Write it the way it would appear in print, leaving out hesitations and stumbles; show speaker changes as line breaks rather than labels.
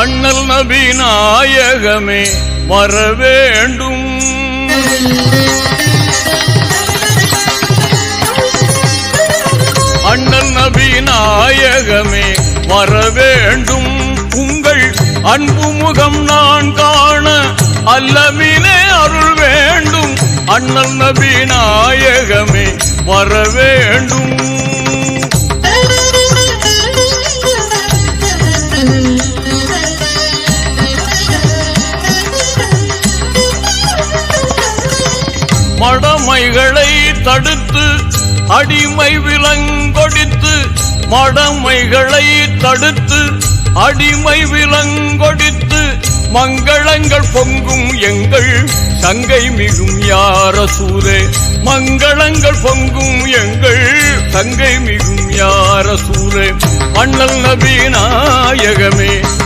அண்ணல் நபி நாயகமே வர வேண்டும். அண்ணல் நபி நாயகமே வர வேண்டும். உங்கள் அன்பு முகம் நான் காண அல்லமினே அருள் வேண்டும். அண்ணல் நபி நாயகமே வர வேண்டும். மடமைகளை தடுத்து அடிமை விலங்கொடித்து, மடமைகளை தடுத்து அடிமை விலங்கொடித்து, மங்களங்கள் பொங்கும் எங்கள் சங்கை மிகும் யா ரசூலே. மங்களங்கள் பொங்கும் எங்கள் சங்கை மிகும் யா ரசூலே. அண்ணல் நபி நாயகமே